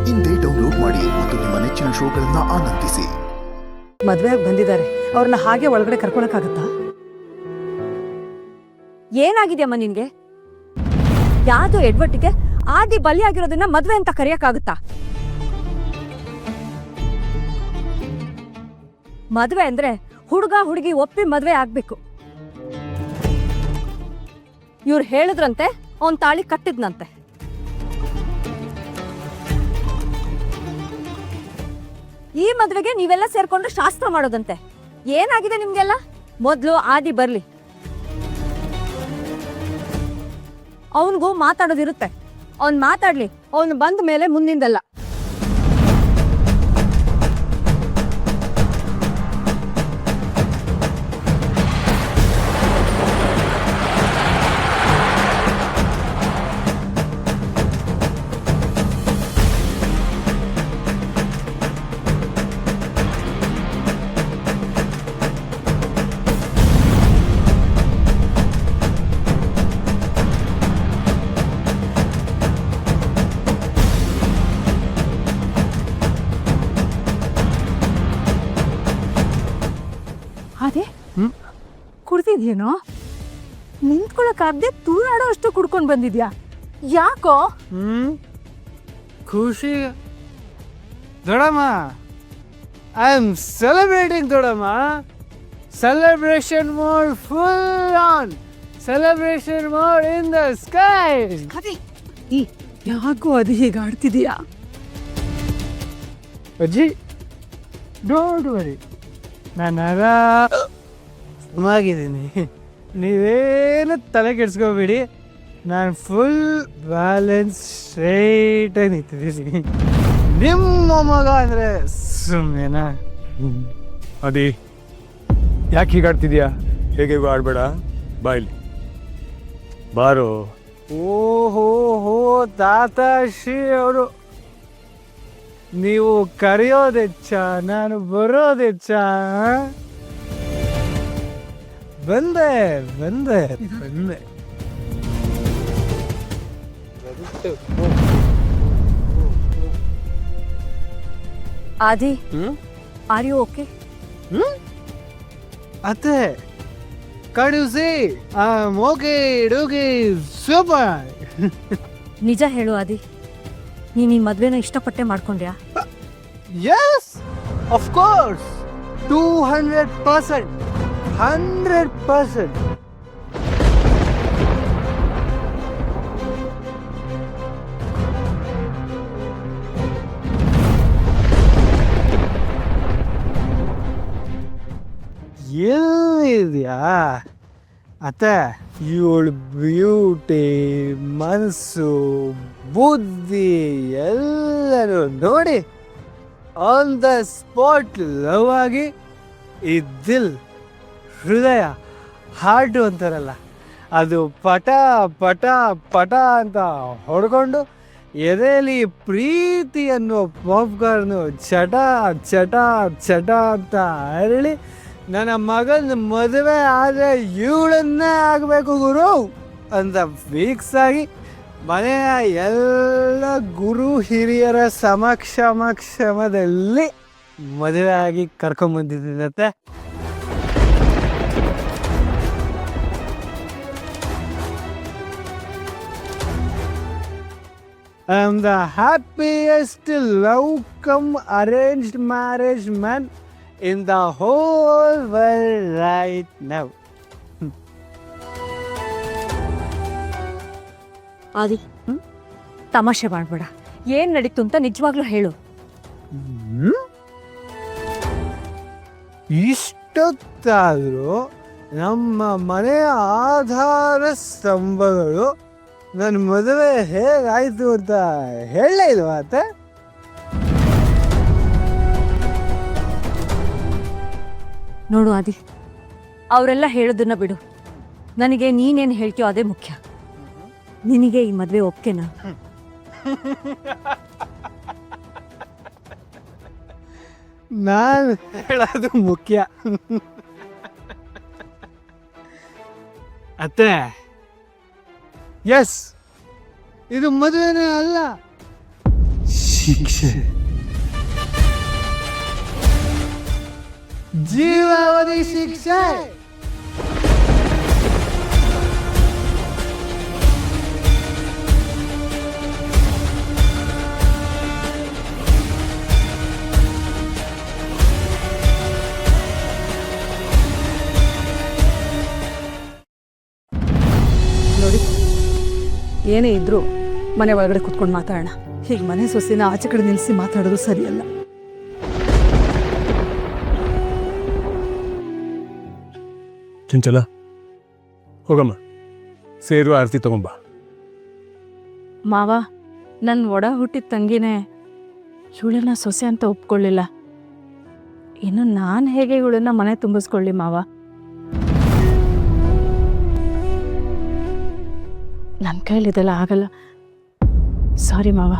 ಇಂದೇ ಡೌನ್ಲೋಡ್ ಮಾಡಿ ಮತ್ತು ನಿಮ್ಮ ನೆಚ್ಚಿನ ಶೋಗಳನ್ನ ಆನಂದಿಸಿ. ಮದ್ವೆಯಾಗಿ ಬಂದಿದ್ದಾರೆ, ಅವ್ರನ್ನ ಹಾಗೆ ಒಳಗಡೆ ಕರ್ಕೊಳಕ್ಕಾಗತ್ತಾ? ಏನಾಗಿದೆಯಮ್ಮ ನಿನ್ಗೆ? ಯಾವ್ದು ಎಡ್ವಟ್ಟಿಗೆ ಆದಿ ಬಲಿಯಾಗಿರೋದನ್ನ ಮದ್ವೆ ಅಂತ ಕರೆಯಕ್ಕಾಗುತ್ತಾ? ಮದ್ವೆ ಅಂದ್ರೆ ಹುಡುಗ ಹುಡುಗಿ ಒಪ್ಪಿ ಮದ್ವೆ ಆಗ್ಬೇಕು. ಇವ್ರು ಹೇಳಿದ್ರಂತೆ ಅವನ್ ತಾಳಿ ಕಟ್ಟಿದ್ನಂತೆ. ಈ ಮದ್ವೆಗೆ ನೀವೆಲ್ಲ ಸೇರ್ಕೊಂಡು ಶಾಸ್ತ್ರ ಮಾಡೋದಂತೆ. ಏನಾಗಿದೆ ನಿಮ್ಗೆಲ್ಲ? ಮೊದ್ಲು ಆದಿ ಬರ್ಲಿ, ಅವನಿಗೂ ಮಾತಾಡೋದಿರುತ್ತೆ. ಅವ್ನ್ ಮಾತಾಡ್ಲಿ, ಅವನು ಬಂದ ಮೇಲೆ ಮುಂದಿಂದಲ್ಲ. ಅದೇ ಕುಡ್ತಿದ್ಯೇನೋ? ನಿಂತ್ಕೊಳಕ್ಕಾಗ್ದೆ ತೂರಾಡೋ ಅಷ್ಟು ಕುಡ್ಕೊಂಡ್ ಬಂದಿದ್ಯಾ? ಯಾಕೋ? ಖುಷಿ ದೊಡಮ್ಮ, ಐ ಆಮ್ ಸೆಲೆಬ್ರೇಟಿಂಗ್ ದೊಡಮ್ಮ. Celebration mode full on, celebration mode in the sky. ಅದೇ ಯಾಕೋ ಅದು ಹೀಗೆ ಆಡ್ತಿದೀಯಾ? ಅಜ್ಜಿ ಡೋಂಟ್ ವರಿ, ನಾನು ಆರಾಮಾಗಿದ್ದೀನಿ. ನೀವೇನು ತಲೆ ಕೆಡ್ಸ್ಕೋಬೇಡಿ, ನಾನು ಫುಲ್ ಬ್ಯಾಲೆನ್ಸ್ ಸ್ಟ್ರೈಟಾಗಿ ನಿಂತಿದ್ದೀನಿ. ನಿಮ್ಮ ಮಗ ಅಂದರೆ ಸುಮ್ಮನೆನಾ? ಅದೇ ಯಾಕೆ ಹೀಗಾಡ್ತಿದ್ಯಾ? ಹೇಗೆ ಆಡ್ಬೇಡ, ಬಾಯ್ಲಿ ಬಾರೋ. ಓಹೋ ಹೋ ತಾತಾಶ್ರೀ ಅವರು, ನೀವು ಕರೆಯೋದೆಚ್ಚ, ನಾನು ಬರೋದೆಚ್ಚ. ಬಂದೆ ಬಂದೆ ಬಂದೆ. ಆದಿ, ಆರ್ ಯು ಓಕೆ? ಅತ್ತೆ ಕಡಿಸಿ ಓಕೆ ಡೋಕೆ ಸೂಪರ್. ನಿಜ ಹೇಳು ಆದಿ, ನೀನ್ ಈ ಮದ್ವೆನ ಇಷ್ಟಪಟ್ಟೆ ಮಾಡ್ಕೊಂಡ್ಯಾ? Yes of course, 200%, 100%. ಎಲ್ಲಿದ್ಯಾ ಅತ್ತೆ? ಇವಳು ಬ್ಯೂಟಿ, ಮನಸ್ಸು, ಬುದ್ಧಿ ಎಲ್ಲನೂ ನೋಡಿ ಆನ್ ದ ಸ್ಪಾಟ್ ಲವ್ ಆಗಿ ಈ ದಿಲ್, ಹೃದಯ, ಹಾರ್ಟು ಅಂತಾರಲ್ಲ, ಅದು ಪಟ ಪಟ ಪಟ ಅಂತ ಹೊಡ್ಕೊಂಡು ಎದೆಯಲ್ಲಿ ಪ್ರೀತಿ ಅನ್ನೋ ಪಾಪ್ಕಾರ್ನು ಚಟ ಚಟ ಚಟ ಅಂತ ಅರಳಿ ನನ್ನ ಮಗನ ಮದುವೆ ಆದರೆ ಇವಳನ್ನೇ ಆಗಬೇಕು ಗುರು ಅಂತ ಫಿಕ್ಸ್ ಆಗಿ ಮನೆಯ ಎಲ್ಲ ಗುರು ಹಿರಿಯರ ಸಮಕ್ಷಮದಲ್ಲಿ ಮದುವೆ ಆಗಿ ಕರ್ಕೊಂಬಂದಿದ್ದೀನತ್ತೆ. I am the happiest love come arranged marriage man in the whole world right now. ಆದಿ, ತಮಾಷೆ ಮಾಡ್ಬೇಡ. ಏನ್ ನಡೀತು ಅಂತ ನಿಜವಾಗ್ಲೂ ಹೇಳು. ಇಷ್ಟೊತ್ತಾದರೂ ನಮ್ಮ ಮನೆಯ ಆಧಾರ ಸ್ತಂಭಗಳು ನನ್ನ ಮದುವೆ ಹೇಗಾಯ್ತು ಅಂತ ಹೇಳಲೇ ಇಲ್ವಾ ಅತ್ತೆ? ನೋಡು ಆದಿ, ಅವರೆಲ್ಲ ಹೇಳೋದನ್ನ ಬಿಡು. ನನಗೆ ನೀನೇನು ಹೇಳ್ತೀಯೋ ಅದೇ ಮುಖ್ಯ. ನಿನಗೆ ಈ ಮದ್ವೆ ಒಪ್ಕೆನಾ? ನಾನು ಹೇಳೋದು ಮುಖ್ಯ. ಅತ್ತೆ, ಎಸ್, ಇದು ಮದುವೆನೇ ಅಲ್ಲ, ಶಿಕ್ಷೆ, ಜೀವಾವಧಿ ಶಿಕ್ಷೆ. ನೋಡಿ, ಏನೇ ಇದ್ರೂ ಮನೆ ಒಳಗಡೆ ಕುತ್ಕೊಂಡು ಮಾತಾಡೋಣ. ಹೀಗೆ ಮನೆ ಸೊಸೆನ ಆಚೆ ಕಡೆ ನಿಲ್ಲಿಸಿ ಮಾತಾಡೋದು ಸರಿಯಲ್ಲ. ಚಂಚಲ, ಹೋಗಮ್ಮ, ಸೇರು ಆರತಿ ತಗೊಂಬ. ಮಾವ, ನನ್ನ ಒಡ ಹುಟ್ಟಿದ ತಂಗಿನೇ ಇವಳನ್ನ ಸೊಸೆ ಅಂತ ಒಪ್ಕೊಳ್ಳಿಲ್ಲ. ಇನ್ನು ನಾನು ಹೇಗೆ ಇವಳನ್ನ ಮನೆ ತುಂಬಿಸ್ಕೊಳ್ಳಿ ಮಾವ? ನನ್ನ ಕೈಲಿ ಇದೆಲ್ಲ ಆಗಲ್ಲ. ಸಾರಿ ಮಾವ.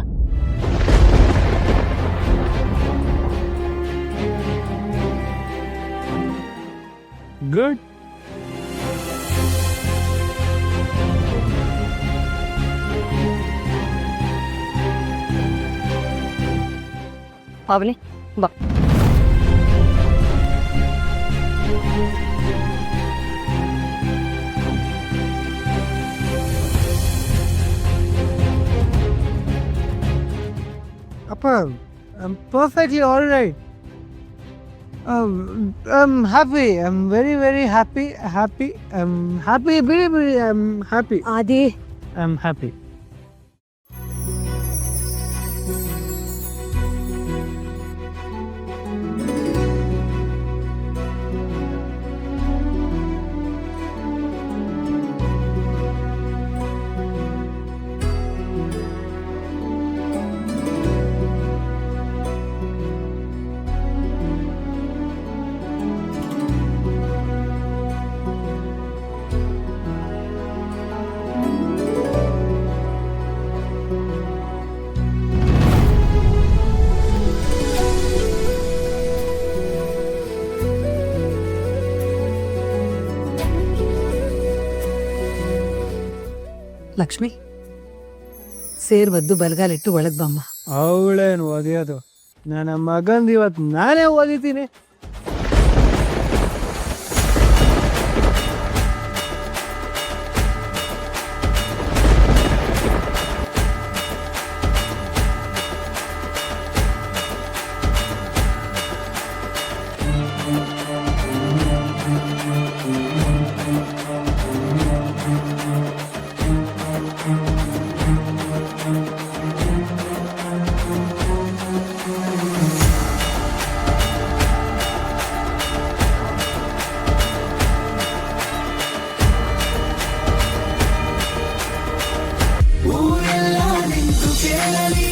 ಗುಡ್. ಪಾವನಿ ಬಾ. Appa, I'm perfectly all right. I'm happy. I'm very, very happy. Happy. I'm happy. Very, very. I'm happy. Adi, I'm happy. Lakshmi, ಸೇರ್ ಒದ್ದು ಬಲಗಾಲಿಟ್ಟು ಒಳಗೆ ಬಮ್ಮ. ಅವಳೇನು ಓದಿಯೋದು? ನನ್ನ ಮಗಂದು ಇವತ್ತು ನಾನೇ ಓದಿದ್ದೀನಿ. ಊರೆಲ್ಲ ನಿಂತು ಕೇಳಲಿ